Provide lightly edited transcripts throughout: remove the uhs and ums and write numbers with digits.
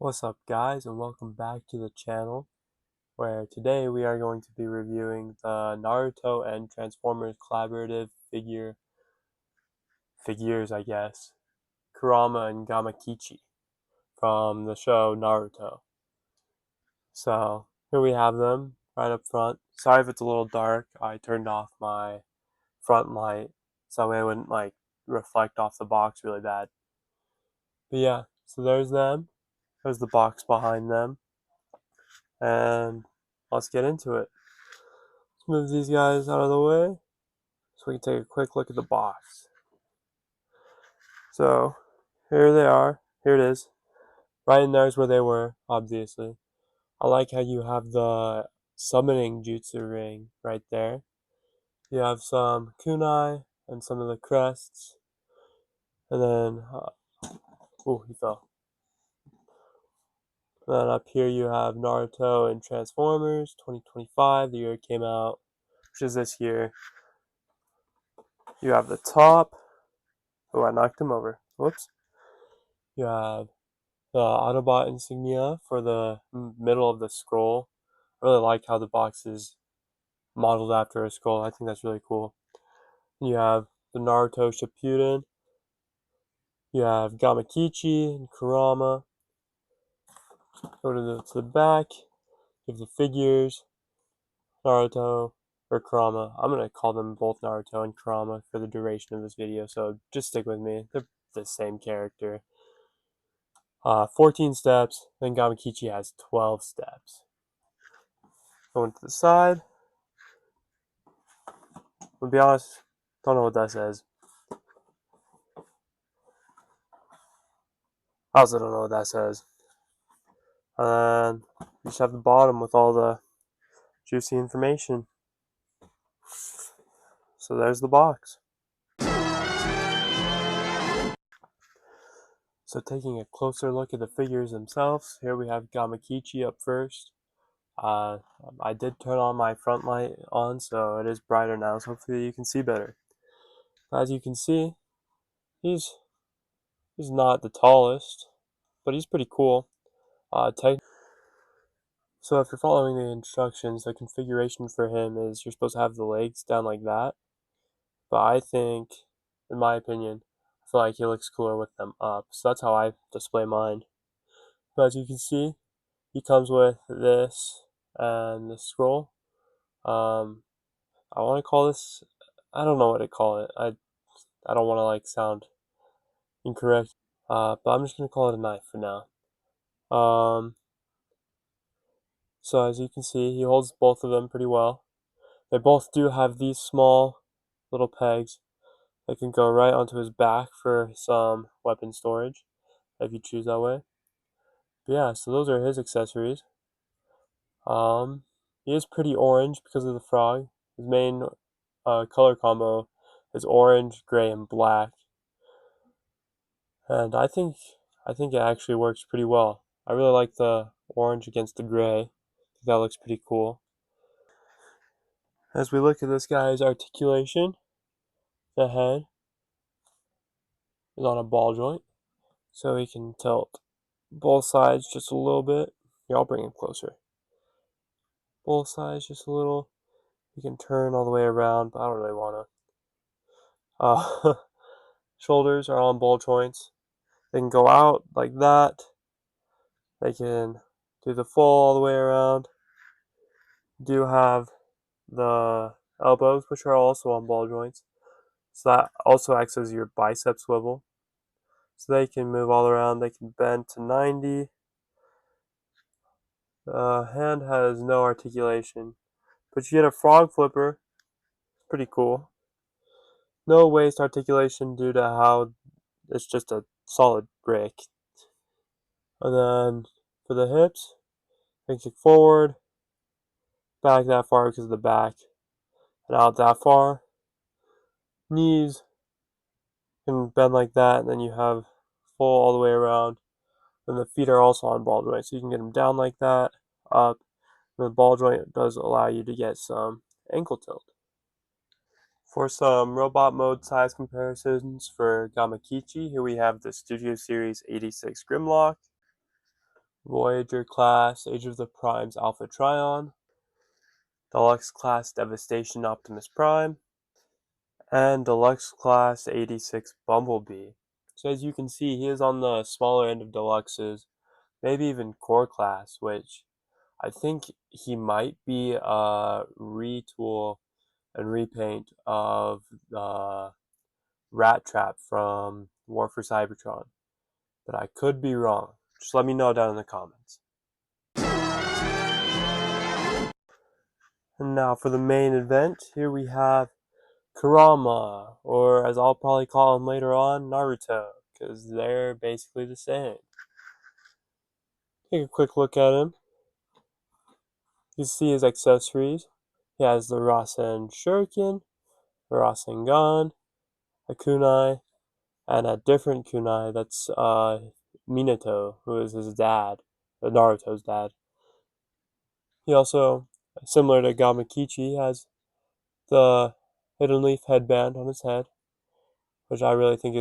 What's up guys, and welcome back to the channel, where today we are going to be reviewing the Naruto and Transformers collaborative figures, Kurama and Gamakichi from the show Naruto. So here we have them right up front. Sorry if it's a little dark, I turned off my front light so that way it wouldn't reflect off the box really bad. But yeah, so there's them, there's the box behind them, and let's get into it. Let's move these guys out of the way so we can take a quick look at the box. So here they are. Here it is. Right in there is where they were, obviously. I like how you have the summoning jutsu ring right there. You have some kunai and some of the crests. And then, he fell. And then up here you have Naruto and Transformers 2025, the year it came out, which is this year. You have the top. Oh, I knocked him over. Whoops. You have the Autobot insignia for the middle of the scroll. I really like how the box is modeled after a scroll. I think that's really cool. You have the Naruto Shippuden. You have Gamakichi and Kurama. Go to the back. You have the figures. Naruto or Kurama. I'm going to call them both Naruto and Kurama for the duration of this video, so just stick with me. They're the same character. 14 steps, then Gamakichi has 12 steps. Going to the side. To be honest, don't know what that says. I also don't know what that says. And you just have the bottom with all the juicy information. So there's the box. So taking a closer look at the figures themselves, here we have Gamakichi up first. I did turn on my front light on, so it is brighter now, so hopefully you can see better. As you can see, he's not the tallest, but he's pretty cool. So if you're following the instructions, the configuration for him is you're supposed to have the legs down like that. But I think, in my opinion, I feel like he looks cooler with them up. So that's how I display mine. But as you can see, he comes with this and this scroll. I want to call this, I don't know what to call it. I don't want to sound incorrect. But I'm just gonna call it a knife for now. So as you can see, he holds both of them pretty well. They both do have these small little pegs that can go right onto his back for some weapon storage, if you choose that way. But yeah, so those are his accessories. He is pretty orange because of the frog. His main color combo is orange, gray, and black. And I think it actually works pretty well. I really like the orange against the gray. I think that looks pretty cool. As we look at this guy's articulation, the head is on a ball joint, so he can tilt both sides just a little bit. Here, I'll bring him closer. Both sides just a little. You can turn all the way around, but I don't really want to. Shoulders are on ball joints. They can go out like that. They can do the full all the way around. Do have the elbows, which are also on ball joints. So that also acts as your bicep swivel. So they can move all around. They can bend to 90. The hand has no articulation, but you get a frog flipper. Pretty cool. No waist articulation due to how it's just a solid brick. And then for the hips, they kick forward, back that far because of the back, and out that far. Knees can bend like that, and then you have full all the way around. And the feet are also on ball joints, so you can get them down like that, up. And the ball joint does allow you to get some ankle tilt. For some robot mode size comparisons for Gamakichi, here we have the Studio Series 86 Grimlock. Voyager class Age of the Primes Alpha Trion, Deluxe class Devastation Optimus Prime, and Deluxe class 86 Bumblebee. So as you can see, he is on the smaller end of Deluxes, maybe even Core class, which I think he might be a retool and repaint of the Rat Trap from War for Cybertron. But I could be wrong. Just let me know down in the comments. And now for the main event, here we have Kurama, or as I'll probably call him later on, Naruto, because they're basically the same. Take a quick look at him. You see his accessories. He has the Rasen Shuriken, the Rasengan, a kunai, and a different kunai that's Minato, who is his dad, Naruto's dad. He also, similar to Gamakichi, has the Hidden Leaf headband on his head, which I really think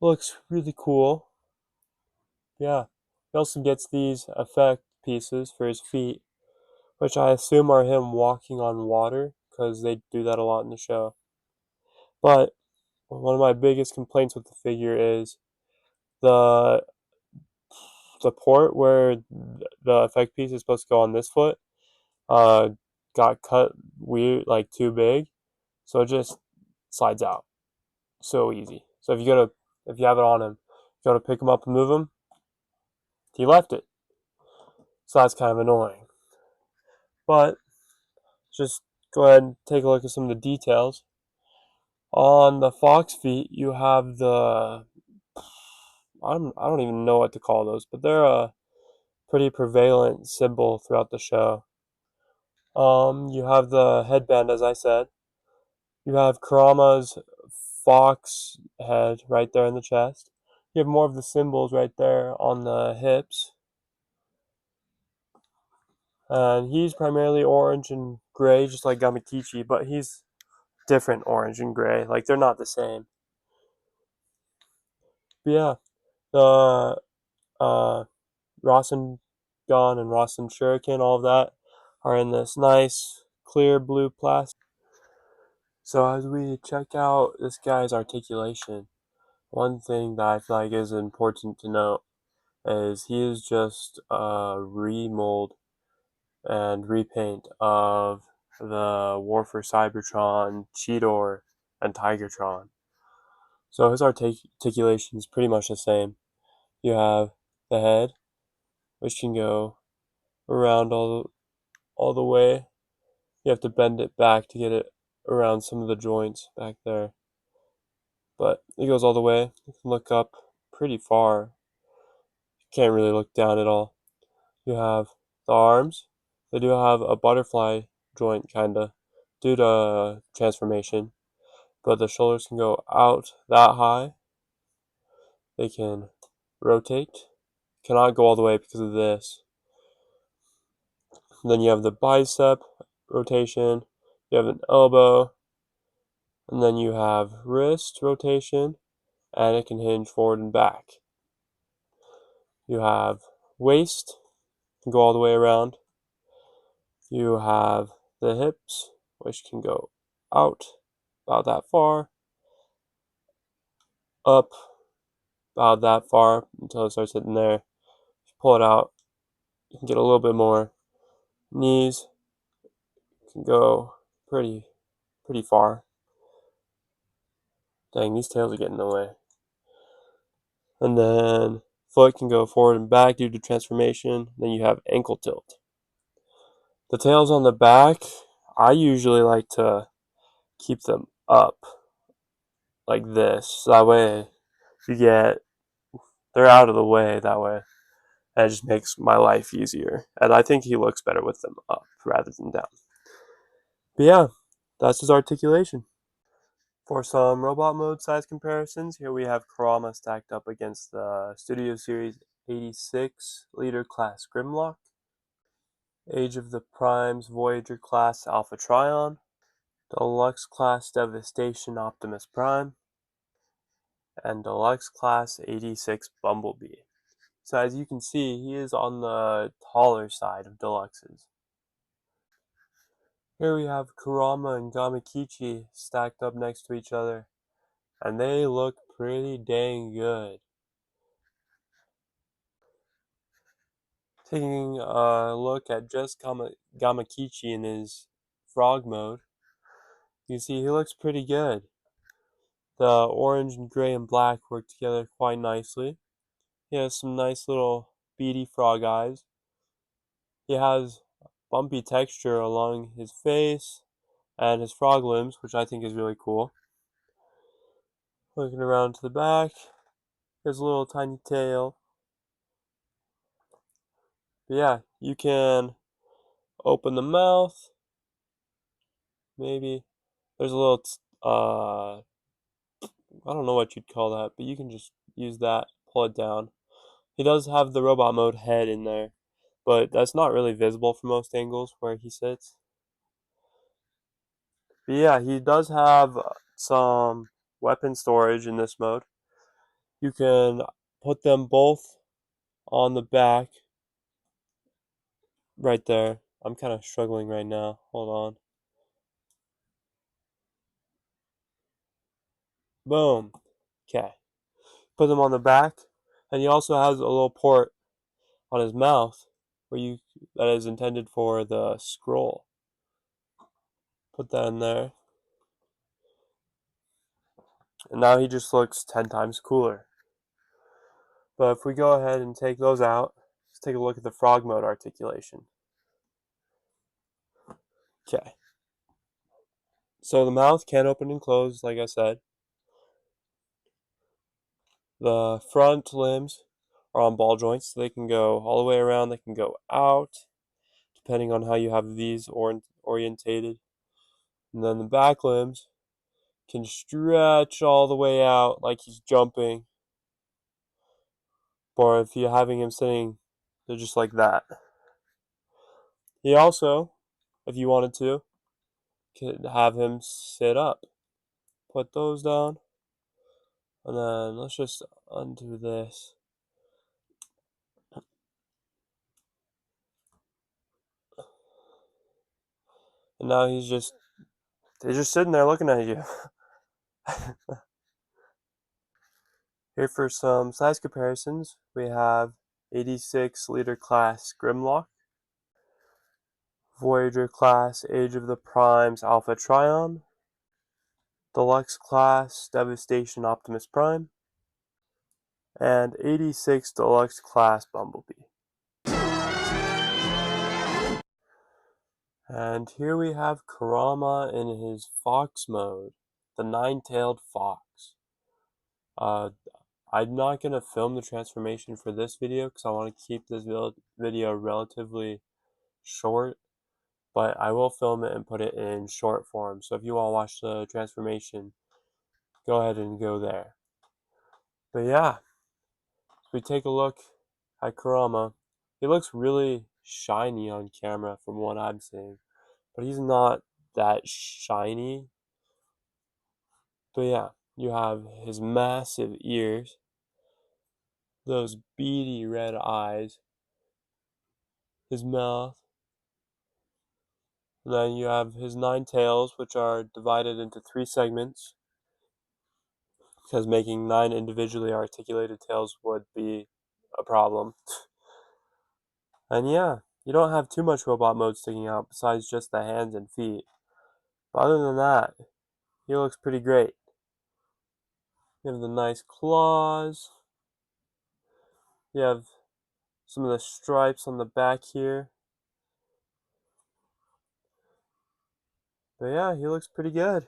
looks really cool. Yeah. He also gets these effect pieces for his feet, which I assume are him walking on water, because they do that a lot in the show. But one of my biggest complaints with the figure is the the port where the effect piece is supposed to go on this foot uh got cut weird, like too big, so it just slides out so easy. So if you have it on him, you go to pick him up and move him, he left it. So that's kind of annoying. But just go ahead and take a look at some of the details. On the fox feet, you have I don't even know what to call those, but they're a pretty prevalent symbol throughout the show. You have the headband, as I said. You have Kurama's fox head right there in the chest. You have more of the symbols right there on the hips. And he's primarily orange and gray, just like Gamakichi, but he's different orange and gray. Like, they're not the same. But yeah, the Rasen Gun and Rasen Shuriken, all of that, are in this nice clear blue plastic. So as we check out this guy's articulation, one thing that I feel like is important to note is he is just a remold and repaint of the War for Cybertron, Cheetor, and Tigertron. So his articulation is pretty much the same. You have the head, which can go around all the way. You have to bend it back to get it around some of the joints back there. But it goes all the way. You can look up pretty far. You can't really look down at all. You have the arms. They do have a butterfly joint, kinda, due to transformation. But the shoulders can go out that high. They can rotate. Cannot go all the way because of this. And then you have the bicep rotation. You have an elbow. And then you have wrist rotation. And it can hinge forward and back. You have waist. Can go all the way around. You have the hips, which can go out about that far, up about that far until it starts hitting there. If you pull it out, you can get a little bit more. Knees can go pretty far. Dang, these tails are getting in the way. And then foot can go forward and back due to transformation. Then you have ankle tilt. The tails on the back, I usually like to keep them up like this. So that way they're out of the way that way. And it just makes my life easier. And I think he looks better with them up rather than down. But yeah, that's his articulation. For some robot mode size comparisons, here we have Kurama stacked up against the Studio Series 86 Leader Class Grimlock, Age of the Primes Voyager Class Alpha Trion, Deluxe Class Devastation Optimus Prime, and Deluxe Class 86 Bumblebee. So as you can see, he is on the taller side of deluxes. Here we have Kurama and Gamakichi stacked up next to each other, and they look pretty dang good. Taking a look at just Gamakichi in his frog mode, you see he looks pretty good. The orange and gray and black work together quite nicely. He has some nice little beady frog eyes. He has bumpy texture along his face and his frog limbs, which I think is really cool. Looking around to the back, his little tiny tail. But yeah, you can open the mouth. Maybe there's a little I don't know what you'd call that, but you can just use that, pull it down. He does have the robot mode head in there, but that's not really visible from most angles where he sits. But yeah, he does have some weapon storage in this mode. You can put them both on the back right there. I'm kind of struggling right now. Hold on. Boom. Okay. Put them on the back, and he also has a little port on his mouth where you that is intended for the scroll. Put that in there. And now he just looks 10 times cooler. But if we go ahead and take those out, let's take a look at the frog mode articulation. Okay. So the mouth can open and close, like I said. The front limbs are on ball joints, so they can go all the way around, they can go out, depending on how you have these orientated. And then the back limbs can stretch all the way out like he's jumping. Or if you're having him sitting, they're just like that. He also, if you wanted to, could have him sit up. Put those down. And then let's just undo this. And now they're just sitting there looking at you. Here for some size comparisons, we have 86 liter class Grimlock, Voyager class Age of the Primes Alpha Trion, Deluxe class Devastation Optimus Prime, and 86 Deluxe class Bumblebee. And here we have Kurama in his fox mode, the nine-tailed fox. I'm not going to film the transformation for this video because I want to keep this video relatively short, but I will film it and put it in short form. So if you want to watch the transformation, go ahead and go there. But yeah, if we take a look at Kurama, he looks really shiny on camera from what I'm seeing, but he's not that shiny. But yeah, you have his massive ears, those beady red eyes, his mouth, and then you have his nine tails, which are divided into three segments, because making nine individually articulated tails would be a problem. And yeah, you don't have too much robot mode sticking out besides just the hands and feet. But other than that, he looks pretty great. You have the nice claws. You have some of the stripes on the back here. But yeah, he looks pretty good.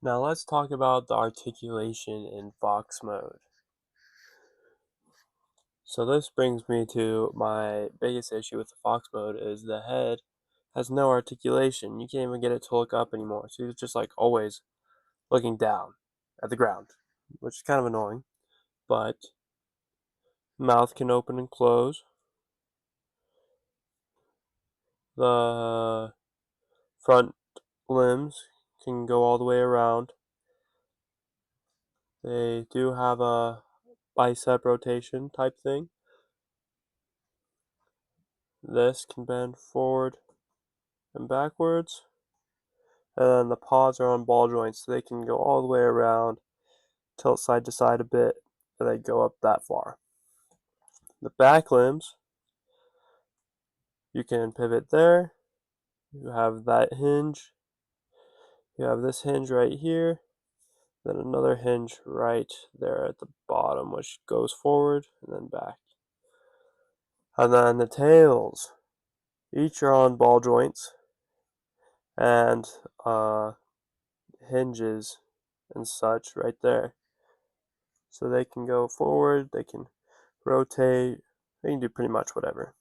Now let's talk about the articulation in Fox mode. So this brings me to my biggest issue with the Fox mode is the head has no articulation. You can't even get it to look up anymore. So he's just like always looking down at the ground, which is kind of annoying. But mouth can open and close. The front limbs can go all the way around. They do have a bicep rotation type thing. This can bend forward and backwards. And then the paws are on ball joints, so they can go all the way around, tilt side to side a bit, and they go up that far. The back limbs, you can pivot there. You have that hinge. You have this hinge right here. Then another hinge right there at the bottom, which goes forward and then back. And then the tails, each are on ball joints and hinges and such right there. So they can go forward, they can rotate, they can do pretty much whatever.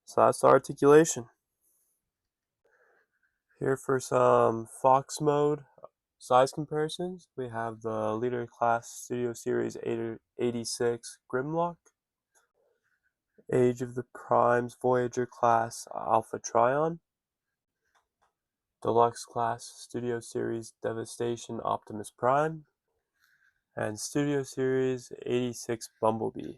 So that's the articulation. Here for some Fox mode size comparisons, we have the Leader Class Studio Series 86 Grimlock, Age of the Primes Voyager Class Alpha Trion, Deluxe Class Studio Series Devastation Optimus Prime, and Studio Series 86 Bumblebee.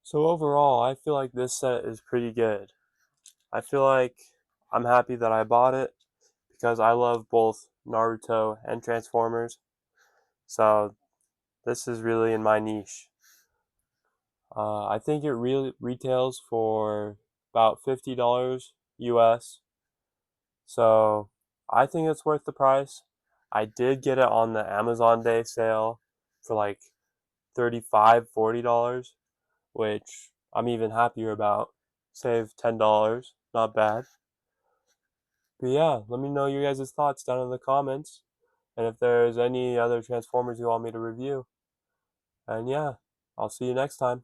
So overall, I feel like this set is pretty good. I feel like I'm happy that I bought it because I love both Naruto and Transformers. So this is really in my niche. I think it really retails for about $50 US. So I think it's worth the price. I did get it on the Amazon Day sale for like $35-40, which I'm even happier about. Save $10, not bad. But yeah, let me know your guys' thoughts down in the comments. And if there's any other Transformers you want me to review. And yeah, I'll see you next time.